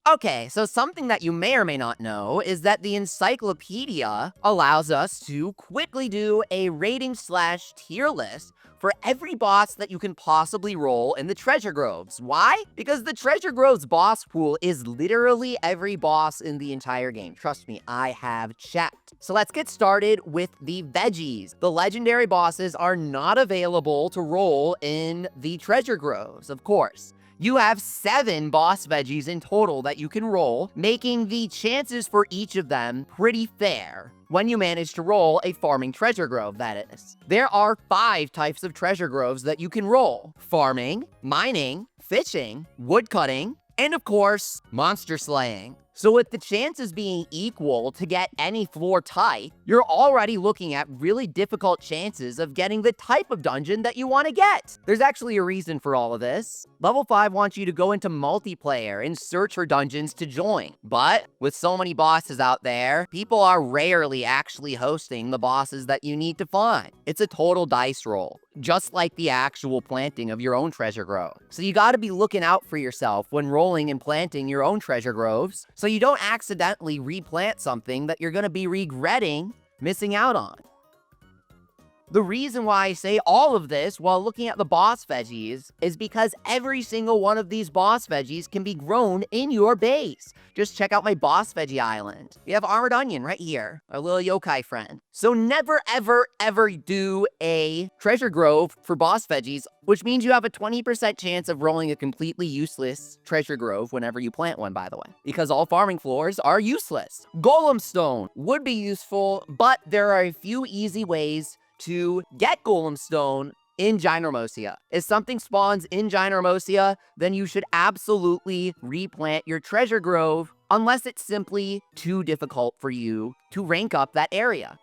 Okay, so something that you may or may not know is that the encyclopedia allows us to quickly do a rating/tier list for every boss that you can possibly roll in the treasure groves. Why? Because the treasure groves boss pool is literally every boss in the entire game. Trust me, I have checked. So let's get started with the veggies. The legendary bosses are not available to roll in the treasure groves, of course. You have 7 boss veggies in total that you can roll, making the chances for each of them pretty fair when you manage to roll a farming treasure grove, that is. There are 5 types of treasure groves that you can roll: farming, mining, fishing, woodcutting, and of course, monster slaying. So with the chances being equal to get any floor type, you're already looking at really difficult chances of getting the type of dungeon that you want to get. There's actually a reason for all of this. Level 5 wants you to go into multiplayer and search for dungeons to join. But with so many bosses out there, people are rarely actually hosting the bosses that you need to find. It's a total dice roll, just like the actual planting of your own treasure grove. So you gotta be looking out for yourself when rolling and planting your own treasure groves, so you don't accidentally replant something that you're gonna be regretting missing out on. The reason why I say all of this while looking at the boss veggies is because every single one of these boss veggies can be grown in your base. Just check out my boss veggie island. We have Armored Onion right here, our little yokai friend. So never, ever, ever do a treasure grove for boss veggies, which means you have a 20% chance of rolling a completely useless treasure grove whenever you plant one, by the way, because all farming floors are useless. Golem Stone would be useful, but there are a few easy ways to get Golem Stone in Gynormosia. If something spawns in Gynormosia, then you should absolutely replant your treasure grove, unless it's simply too difficult for you to rank up that area.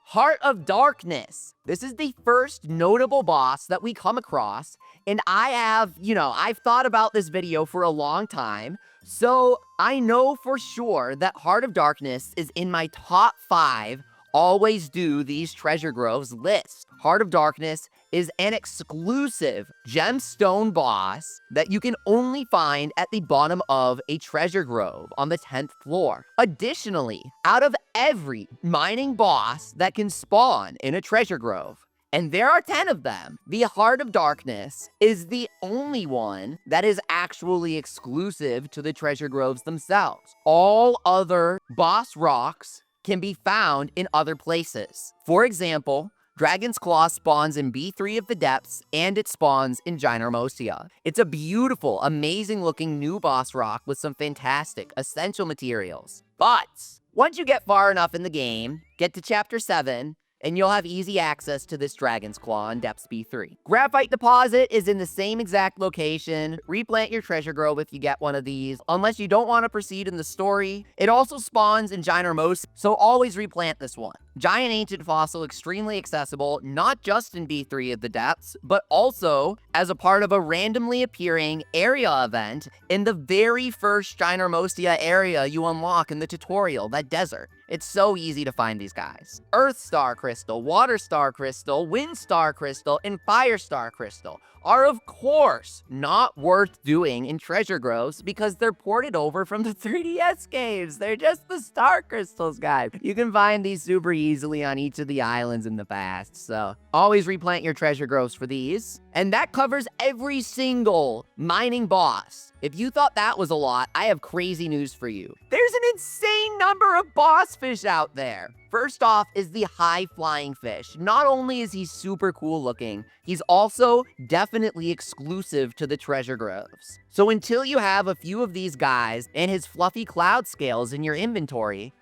Heart of Darkness. This is the first notable boss that we come across, and I've thought about this video for a long time, so I know for sure that Heart of Darkness is in my top 5 always do these treasure groves list. Heart of Darkness is an exclusive gemstone boss that you can only find at the bottom of a treasure grove on the 10th floor. Additionally, out of every mining boss that can spawn in a treasure grove, and there are 10 of them, the Heart of Darkness is the only one that is actually exclusive to the treasure groves themselves. All other boss rocks can be found in other places. For example, Dragon's Claw spawns in B3 of the Depths, and it spawns in Gynormosia. It's a beautiful, amazing-looking new boss rock with some fantastic essential materials. But once you get far enough in the game, get to Chapter 7, and you'll have easy access to this Dragon's Claw in Depths B3. Graphite Deposit is in the same exact location. Replant your treasure grove if you get one of these, unless you don't want to proceed in the story. It also spawns in Gynormosia, so always replant this one. Giant Ancient Fossil, extremely accessible, not just in B3 of the Depths, but also as a part of a randomly appearing area event in the very first Gynormosia area you unlock in the tutorial, that desert. It's so easy to find these guys. Earth Star Crystal, Water Star Crystal, Wind Star Crystal, and Fire Star Crystal are of course not worth doing in treasure groves because they're ported over from the 3DS games. They're just the star crystals, guys. You can find these super easily on each of the islands in the past, so always replant your treasure groves for these. And that covers every single mining boss. If you thought that was a lot, I have crazy news for you. There's an insane number of boss fish out there. First off is the high flying fish. Not only is he super cool looking, he's also definitely exclusive to the treasure groves. So until you have a few of these guys and his fluffy cloud scales in your inventory,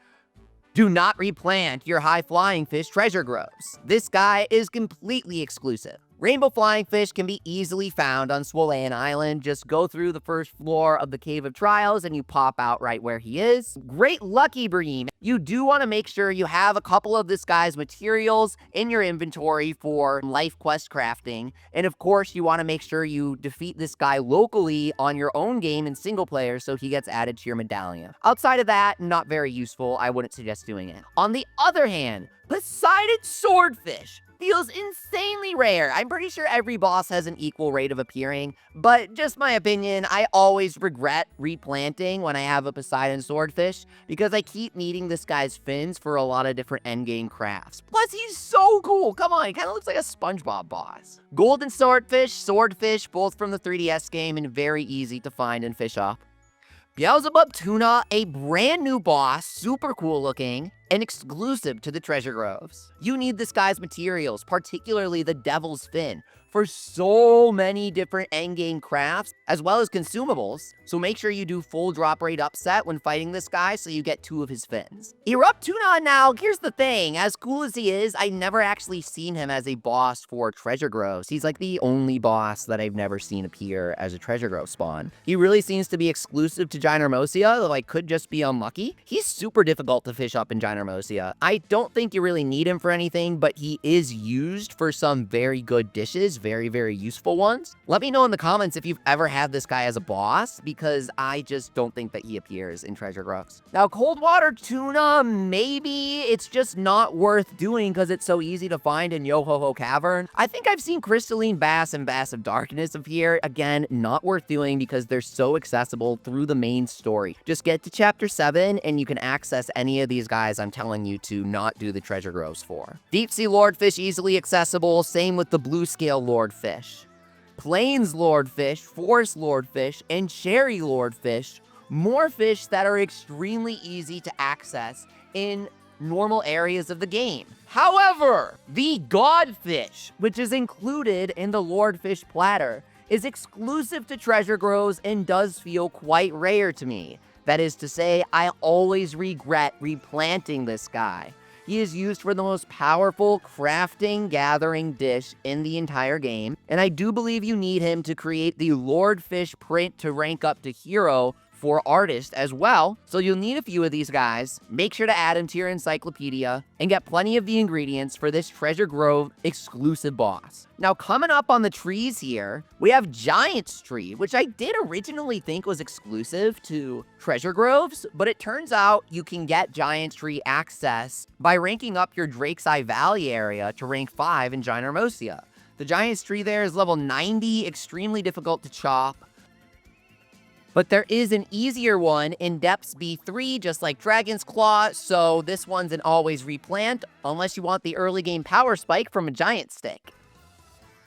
do not replant your high flying fish treasure groves. This guy is completely exclusive. Rainbow flying fish can be easily found on Swolean Island. Just go through the first floor of the Cave of Trials and you pop out right where he is. Great Lucky Bream. You do want to make sure you have a couple of this guy's materials in your inventory for life quest crafting. And of course, you want to make sure you defeat this guy locally on your own game in single player so he gets added to your medallion. Outside of that, not very useful. I wouldn't suggest doing it. On the other hand, Poseidon Swordfish. feels insanely rare. I'm pretty sure every boss has an equal rate of appearing, but just my opinion, I always regret replanting when I have a Poseidon swordfish because I keep needing this guy's fins for a lot of different endgame crafts. Plus, he's so cool. Come on, he kind of looks like a SpongeBob boss. Golden swordfish, both from the 3DS game and very easy to find and fish up. Beelzebub Tuna, a brand new boss, super cool looking, and exclusive to the treasure groves. You need this guy's materials, particularly the Devil's Fin, for so many different endgame crafts, as well as consumables, so make sure you do full drop rate upset when fighting this guy so you get 2 of his fins. Erupt Tuna now, here's the thing, as cool as he is, I never actually seen him as a boss for treasure groves. He's like the only boss that I've never seen appear as a treasure grove spawn. He really seems to be exclusive to Gynermosia, though I could just be unlucky. He's super difficult to fish up in Gynermosia. I don't think you really need him for anything, but he is used for some very good dishes, very useful ones. Let me know in the comments if you've ever had this guy as a boss, because I just don't think that he appears in treasure groves. Now, cold water tuna, maybe it's just not worth doing because it's so easy to find in Yo-Ho-Ho Cavern. I think I've seen crystalline bass and bass of darkness appear. Again, not worth doing because they're so accessible through the main story. Just get to chapter 7 and you can access any of these guys I'm telling you to not do the treasure groves for. Deep sea lordfish, easily accessible. Same with the blue scale lordfish. Plains lordfish, forest lordfish, and cherry lordfish. More fish that are extremely easy to access in normal areas of the game. However, the godfish, which is included in the lordfish platter, is exclusive to treasure groves and does feel quite rare to me. That is to say, I always regret replanting this guy. He is used for the most powerful crafting gathering dish in the entire game, and I do believe you need him to create the Lordfish print to rank up to hero for artist as well, so you'll need a few of these guys. Make sure to add him to your encyclopedia and get plenty of the ingredients for this Treasure Grove exclusive boss. Now, coming up on the trees here, we have Giant's Tree, which I did originally think was exclusive to Treasure Groves, but it turns out you can get Giant's Tree access by ranking up your Drake's Eye Valley area to rank 5 in Gynermosia. The Giant's Tree there is level 90, extremely difficult to chop. But there is an easier one in Depths B3, just like Dragon's Claw, so this one's an always replant, unless you want the early game power spike from a Giant Stick.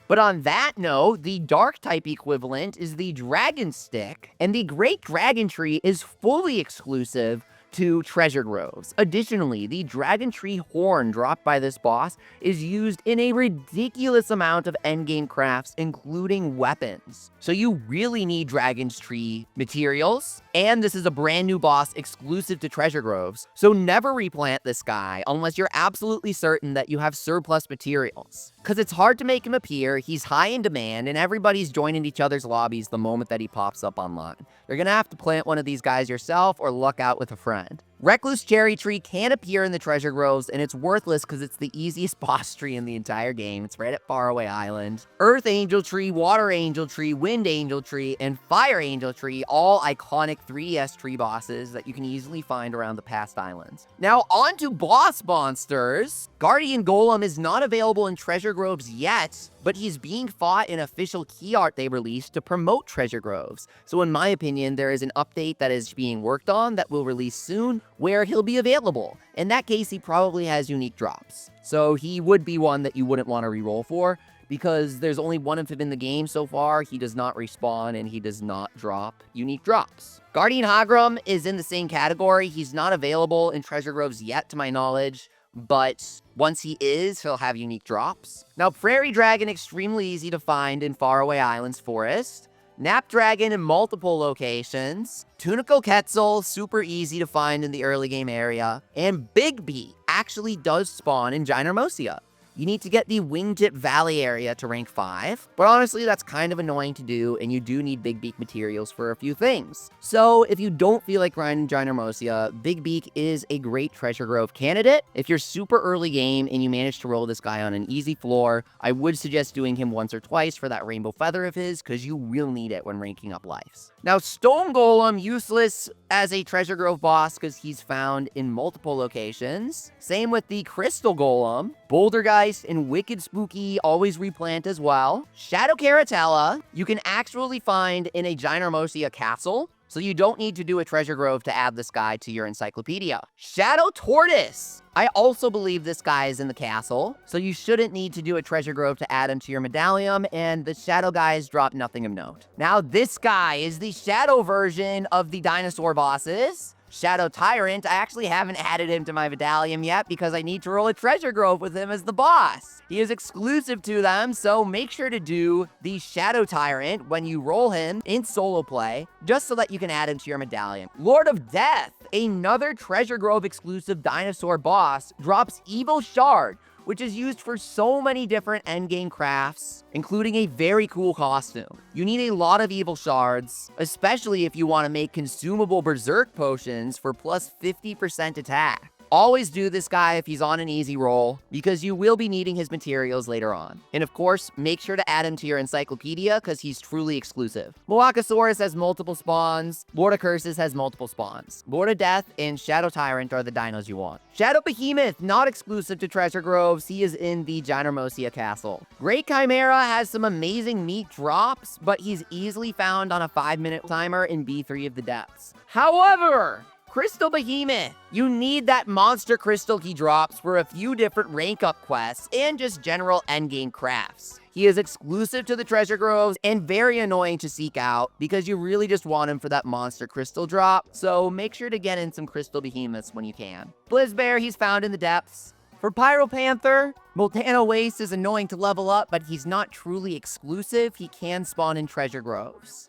But on that note, the Dark type equivalent is the Dragon Stick, and the Great Dragon Tree is fully exclusive to treasure groves. Additionally, the Dragon Tree horn dropped by this boss is used in a ridiculous amount of endgame crafts, including weapons. So you really need Dragon's Tree materials, and this is a brand new boss exclusive to treasure groves, so never replant this guy unless you're absolutely certain that you have surplus materials. Because it's hard to make him appear, he's high in demand, and everybody's joining each other's lobbies the moment that he pops up online. You're gonna have to plant one of these guys yourself or luck out with a friend. Reckless Cherry Tree can appear in the treasure groves, and it's worthless because it's the easiest boss tree in the entire game. It's right at Faraway Island. Earth Angel Tree, Water Angel Tree, Wind Angel Tree, and Fire Angel Tree, all iconic 3DS tree bosses that you can easily find around the past islands. Now, on to boss monsters. Guardian Golem is not available in treasure groves yet, but he's being fought in official key art they released to promote treasure groves. So in my opinion, there is an update that is being worked on that will release soon where he'll be available. In that case, he probably has unique drops. So he would be one that you wouldn't want to reroll for because there's only one of him in the game so far. He does not respawn and he does not drop unique drops. Guardian Hagram is in the same category. He's not available in treasure groves yet to my knowledge, but once he is, he'll have unique drops. Now, Prairie Dragon, extremely easy to find in Faraway Islands Forest. Nap Dragon in multiple locations. Tunico Quetzal, super easy to find in the early game area. And Big Beak actually does spawn in Gynermosia. You need to get the Wingtip Valley area to rank 5, but honestly, that's kind of annoying to do, and you do need Big Beak materials for a few things. So if you don't feel like grinding Gynermosia, Big Beak is a great treasure grove candidate. If you're super early game and you manage to roll this guy on an easy floor, I would suggest doing him once or twice for that rainbow feather of his, because you will need it when ranking up lives. Now, Stone Golem, useless as a treasure grove boss because he's found in multiple locations. Same with the Crystal Golem, Bouldergeist and Wicked Spooky always replant as well. Shadow Caratella, you can actually find in a Gynormosia castle, so you don't need to do a treasure grove to add this guy to your encyclopedia. Shadow Tortoise. I also believe this guy is in the castle, so you shouldn't need to do a treasure grove to add him to your medallion, and the shadow guys drop nothing of note. Now, this guy is the shadow version of the dinosaur bosses. Shadow Tyrant, I actually haven't added him to my medallion yet because I need to roll a treasure grove with him as the boss. He is exclusive to them, so make sure to do the Shadow Tyrant when you roll him in solo play, just so that you can add him to your medallion. Lord of Death, another treasure grove exclusive dinosaur boss, drops Evil Shard, which is used for so many different endgame crafts, including a very cool costume. You need a lot of evil shards, especially if you want to make consumable berserk potions for plus 50% attack. Always do this guy if he's on an easy roll, because you will be needing his materials later on. And of course, make sure to add him to your encyclopedia, because he's truly exclusive. Moachosaurus has multiple spawns, Lord of Curses has multiple spawns. Lord of Death and Shadow Tyrant are the dinos you want. Shadow Behemoth, not exclusive to treasure groves, he is in the Gynormosia castle. Great Chimera has some amazing meat drops, but he's easily found on a 5-minute timer in B3 of the depths. However, Crystal Behemoth, you need that monster crystal he drops for a few different rank up quests and just general endgame crafts. He is exclusive to the treasure groves and very annoying to seek out because you really just want him for that monster crystal drop, so make sure to get in some Crystal Behemoths when you can. Blizzbear, he's found in the depths. For Pyropanther, Moltano Waste is annoying to level up, but he's not truly exclusive. He can spawn in treasure groves.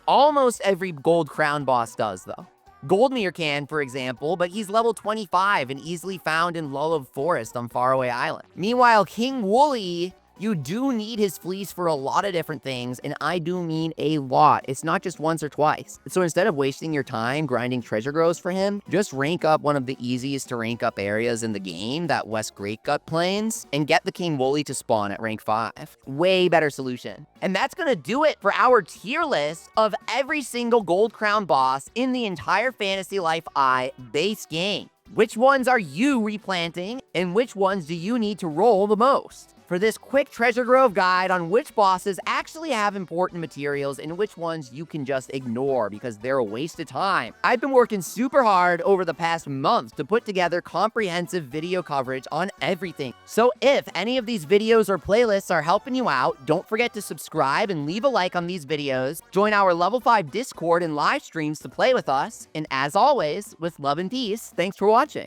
Almost every gold crown boss does, though. Goldmere can, for example, but he's level 25 and easily found in Lullov Forest on Faraway Island. Meanwhile, King Wooly, you do need his fleece for a lot of different things, and I do mean a lot. It's not just once or twice. So instead of wasting your time grinding treasure groves for him, just rank up one of the easiest to rank up areas in the game, that West Great Gut Plains, and get the King Wooly to spawn at rank 5. Way better solution. And that's gonna do it for our tier list of every single Gold Crown boss in the entire Fantasy Life I base game. Which ones are you replanting, and which ones do you need to roll the most? For this quick treasure grove guide on which bosses actually have important materials and which ones you can just ignore because they're a waste of time. I've been working super hard over the past month to put together comprehensive video coverage on everything. So if any of these videos or playlists are helping you out, don't forget to subscribe and leave a like on these videos. Join our level 5 Discord and live streams to play with us. And as always, with love and peace, thanks for watching.